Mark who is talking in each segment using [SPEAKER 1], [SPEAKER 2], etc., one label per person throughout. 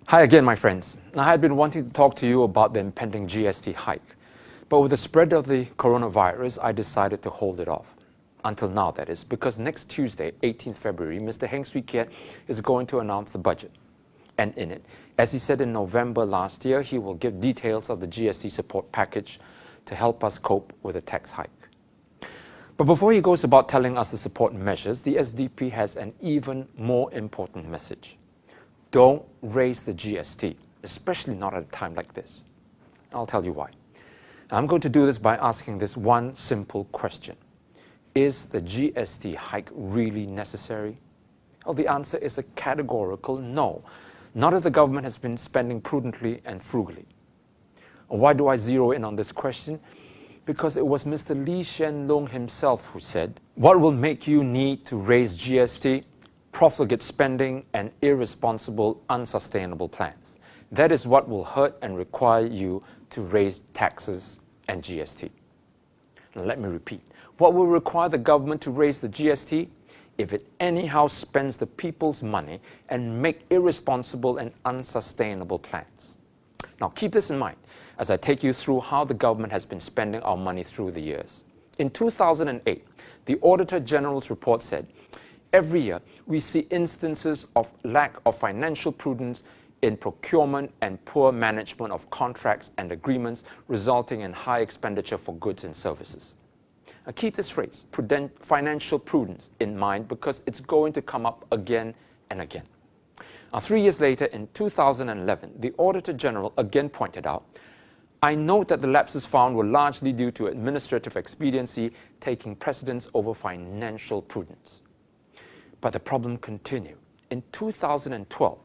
[SPEAKER 1] Hi again, my friends. I had been wanting to talk to you about the impending GST hike, but with the spread of the coronavirus, I decided to hold it off. Until now, that is, because next Tuesday, 18th February, Mr. Heng Swee Keat is going to announce the budget. And in it, as he said in November last year, he will give details of the GST support package to help us cope with a tax hike. But before he goes about telling us the support measures, the SDP has an even more important message. Don't raise the GST, especially not at a time like this. I'll tell you why. I'm going to do this by asking this one simple question. Is the GST hike really necessary? Well, the answer is a categorical no. Not if the government has been spending prudently and frugally. Why do I zero in on this question? Because it was Mr. Lee Hsien Loong himself who said, "What will make you need to raise GST? Profligate spending and irresponsible, unsustainable plans. That is what will hurt and require you to raise taxes and GST." Now, let me repeat. What will require the government to raise the GST? If it anyhow spends the people's money and make irresponsible and unsustainable plans. Now, keep this in mind as I take you through how the government has been spending our money through the years. In 2008, the Auditor General's report said, every year, we see instances of lack of financial prudence in procurement and poor management of contracts and agreements, resulting in high expenditure for goods and services. Now, keep this phrase, financial prudence, in mind because it's going to come up again and again. Now, 3 years later, in 2011, the Auditor General again pointed out, "I note that the lapses found were largely due to administrative expediency taking precedence over financial prudence." But the problem continued. In 2012,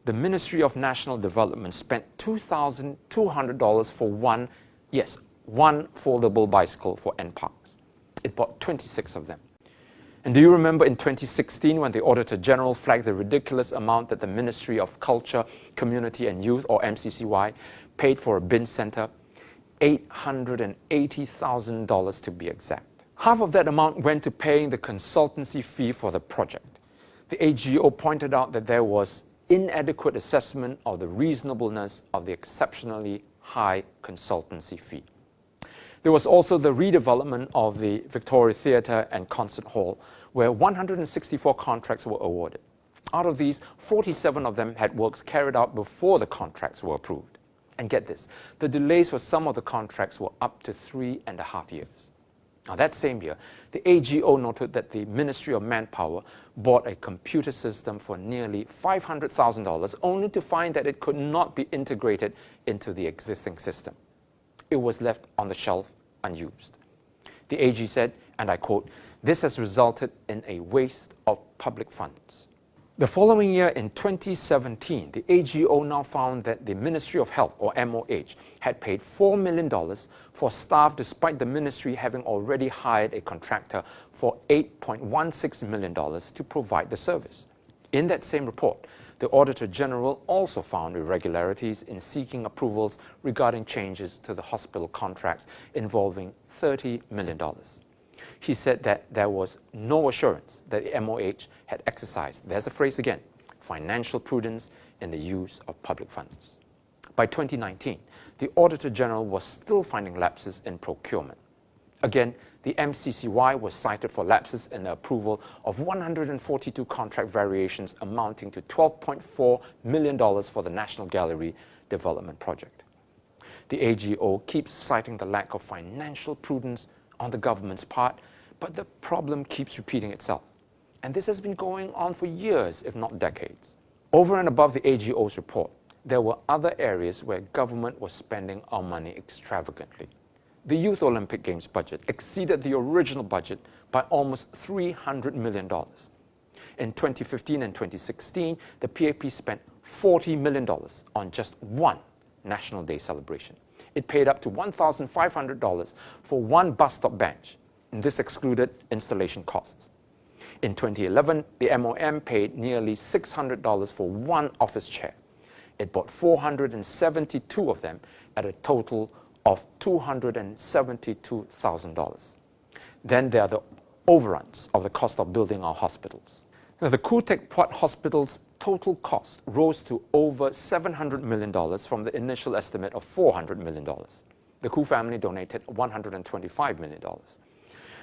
[SPEAKER 1] the Ministry of National Development spent $2,200 for one foldable bicycle for NParks. It bought 26 of them. And do you remember in 2016 when the Auditor General flagged the ridiculous amount that the Ministry of Culture, Community and Youth, or MCCY, paid for a bin center? $880,000 to be exact. Half of that amount went to paying the consultancy fee for the project. The AGO pointed out that there was inadequate assessment of the reasonableness of the exceptionally high consultancy fee. There was also the redevelopment of the Victoria Theatre and Concert Hall, where 164 contracts were awarded. Out of these, 47 of them had works carried out before the contracts were approved. And get this, the delays for some of the contracts were up to 3.5 years. Now, that same year, the AGO noted that the Ministry of Manpower bought a computer system for nearly $500,000, only to find that it could not be integrated into the existing system. It was left on the shelf unused. The AG said, and I quote, "This has resulted in a waste of public funds." The following year, in 2017, the AGO now found that the Ministry of Health, or MOH, had paid $4 million for staff despite the ministry having already hired a contractor for $8.16 million to provide the service. In that same report, the Auditor General also found irregularities in seeking approvals regarding changes to the hospital contracts involving $30 million. He said that there was no assurance that the MOH had exercised, there's a phrase again, financial prudence in the use of public funds. By 2019, the Auditor General was still finding lapses in procurement. Again, the MCCY was cited for lapses in the approval of 142 contract variations amounting to $12.4 million for the National Gallery development project. The AGO keeps citing the lack of financial prudence on the government's part, but the problem keeps repeating itself. And this has been going on for years, if not decades. Over and above the AGO's report, there were other areas where government was spending our money extravagantly. The Youth Olympic Games budget exceeded the original budget by almost $300 million. In 2015 and 2016, the PAP spent $40 million on just one National Day celebration. It paid up to $1,500 for one bus stop bench, and this excluded installation costs. In 2011, the MOM paid nearly $600 for one office chair. It bought 472 of them at a total of $272,000. Then there are the overruns of the cost of building our hospitals. Now, the Khoo Teck Puat Hospital's total cost rose to over $700 million from the initial estimate of $400 million. The Koo family donated $125 million.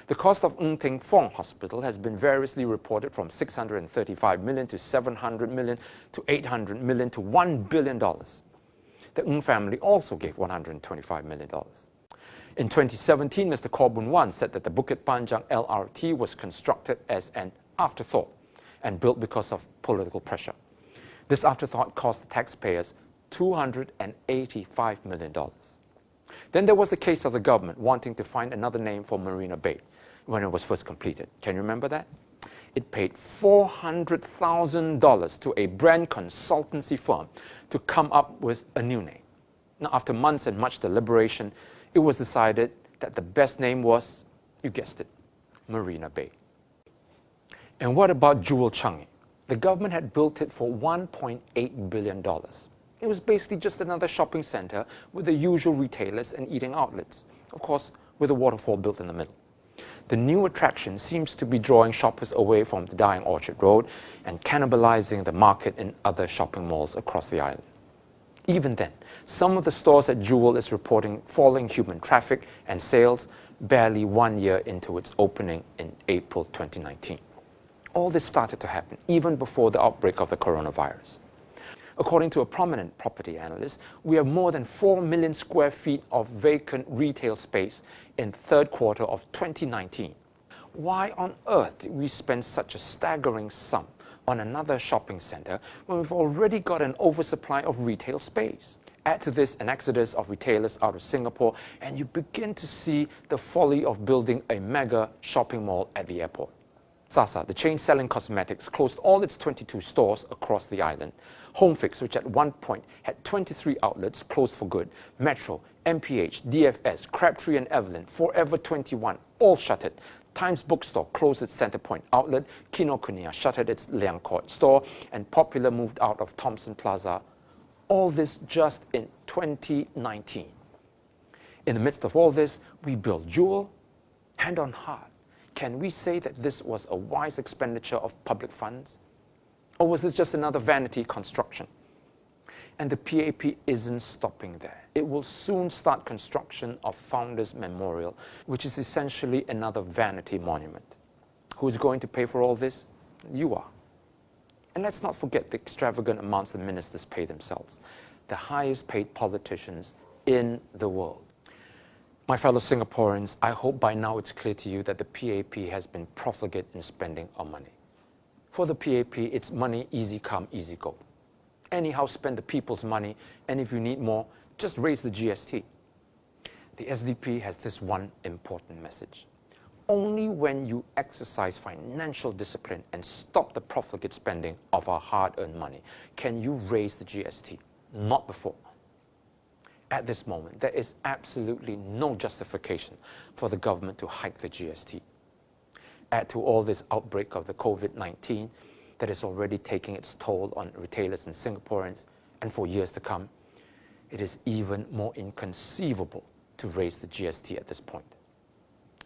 [SPEAKER 1] The cost of Ng Teng Fong Hospital has been variously reported from $635 million to $700 million to $800 million to $1 billion. The Ng family also gave $125 million. In 2017, Mr. Khaw Boon Wan said that the Bukit Panjang LRT was constructed as an afterthought and built because of political pressure. This afterthought cost the taxpayers $285 million. Then there was the case of the government wanting to find another name for Marina Bay when it was first completed. Can you remember that? It paid $400,000 to a brand consultancy firm to come up with a new name. Now, after months and much deliberation, it was decided that the best name was, you guessed it, Marina Bay. And what about Jewel Changi? The government had built it for $1.8 billion. It was basically just another shopping center with the usual retailers and eating outlets, of course, with a waterfall built in the middle. The new attraction seems to be drawing shoppers away from the dying Orchard Road and cannibalizing the market in other shopping malls across the island. Even then, some of the stores at Jewel is reporting falling human traffic and sales barely 1 year into its opening in April 2019. All this started to happen even before the outbreak of the coronavirus. According to a prominent property analyst, we have more than 4 million square feet of vacant retail space in the third quarter of 2019. Why on earth did we spend such a staggering sum on another shopping center when we've already got an oversupply of retail space? Add to this an exodus of retailers out of Singapore, and you begin to see the folly of building a mega shopping mall at the airport. Sasa, the chain selling cosmetics, closed all its 22 stores across the island. HomeFix, which at one point had 23 outlets, closed for good. Metro, MPH, DFS, Crabtree and Evelyn, Forever 21, all shuttered. Times Bookstore closed its Centrepoint outlet, Kinokuniya shuttered its Liang Court store, and Popular moved out of Thomson Plaza. All this just in 2019. In the midst of all this, we built Jewel. Hand on heart, can we say that this was a wise expenditure of public funds? Or was this just another vanity construction? And the PAP isn't stopping there. It will soon start construction of Founders Memorial, which is essentially another vanity monument. Who's going to pay for all this? You are. And let's not forget the extravagant amounts the ministers pay themselves, the highest paid politicians in the world. My fellow Singaporeans, I hope by now it's clear to you that the PAP has been profligate in spending our money. For the PAP, it's money easy come, easy go. Anyhow, spend the people's money, and if you need more, just raise the GST. The SDP has this one important message. Only when you exercise financial discipline and stop the profligate spending of our hard-earned money can you raise the GST, not before. At this moment, there is absolutely no justification for the government to hike the GST. Add to all this outbreak of the COVID-19 that is already taking its toll on retailers and Singaporeans, and for years to come, it is even more inconceivable to raise the GST at this point.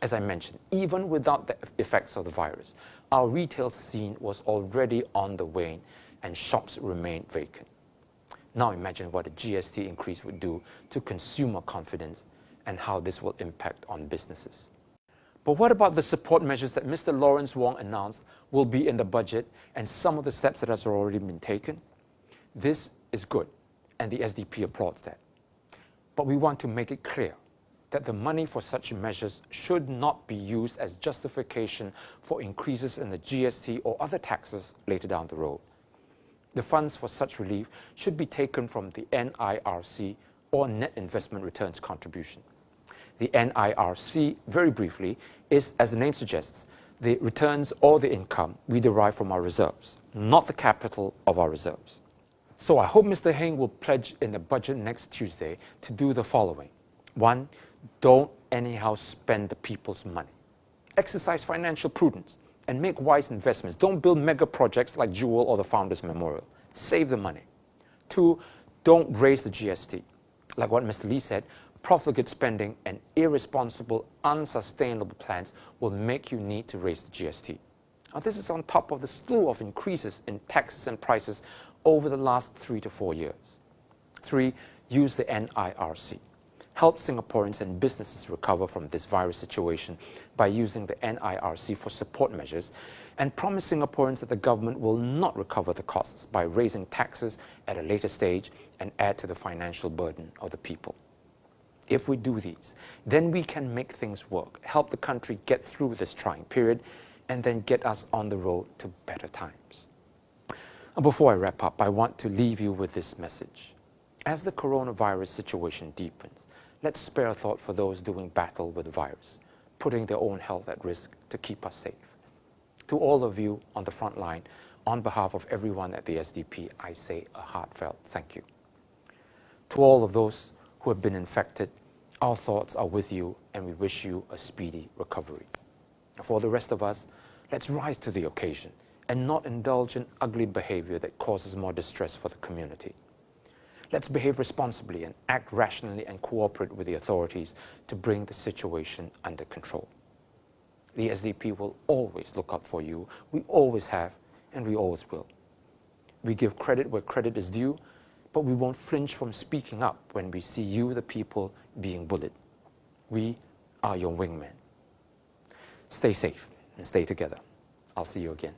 [SPEAKER 1] As I mentioned, even without the effects of the virus, our retail scene was already on the wane and shops remained vacant. Now imagine what a GST increase would do to consumer confidence and how this will impact on businesses. But what about the support measures that Mr. Lawrence Wong announced will be in the budget and some of the steps that has already been taken? This is good, and the SDP applauds that. But we want to make it clear that the money for such measures should not be used as justification for increases in the GST or other taxes later down the road. The funds for such relief should be taken from the NIRC or Net Investment Returns Contribution. The NIRC, very briefly, is, as the name suggests, the returns or the income we derive from our reserves, not the capital of our reserves. So I hope Mr. Heng will pledge in the budget next Tuesday to do the following. 1, don't anyhow spend the people's money. Exercise financial prudence and make wise investments. Don't build mega projects like Jewel or the Founders Memorial. Save the money. 2, don't raise the GST. Like what Mr. Lee said, profligate spending and irresponsible, unsustainable plans will make you need to raise the GST. Now, this is on top of the slew of increases in taxes and prices over the last 3 to 4 years. 3, use the NIRC. Help Singaporeans and businesses recover from this virus situation by using the NIRC for support measures, and promise Singaporeans that the government will not recover the costs by raising taxes at a later stage and add to the financial burden of the people. If we do these, then we can make things work, help the country get through this trying period, and then get us on the road to better times. And before I wrap up, I want to leave you with this message. As the coronavirus situation deepens, let's spare a thought for those doing battle with the virus, putting their own health at risk to keep us safe. To all of you on the front line, on behalf of everyone at the SDP, I say a heartfelt thank you. To all of those who have been infected, our thoughts are with you and we wish you a speedy recovery. For the rest of us, let's rise to the occasion and not indulge in ugly behavior that causes more distress for the community. Let's behave responsibly and act rationally and cooperate with the authorities to bring the situation under control. The SDP will always look out for you. We always have, and we always will. We give credit where credit is due, but we won't flinch from speaking up when we see you, the people, being bullied. We are your wingmen. Stay safe and stay together. I'll see you again.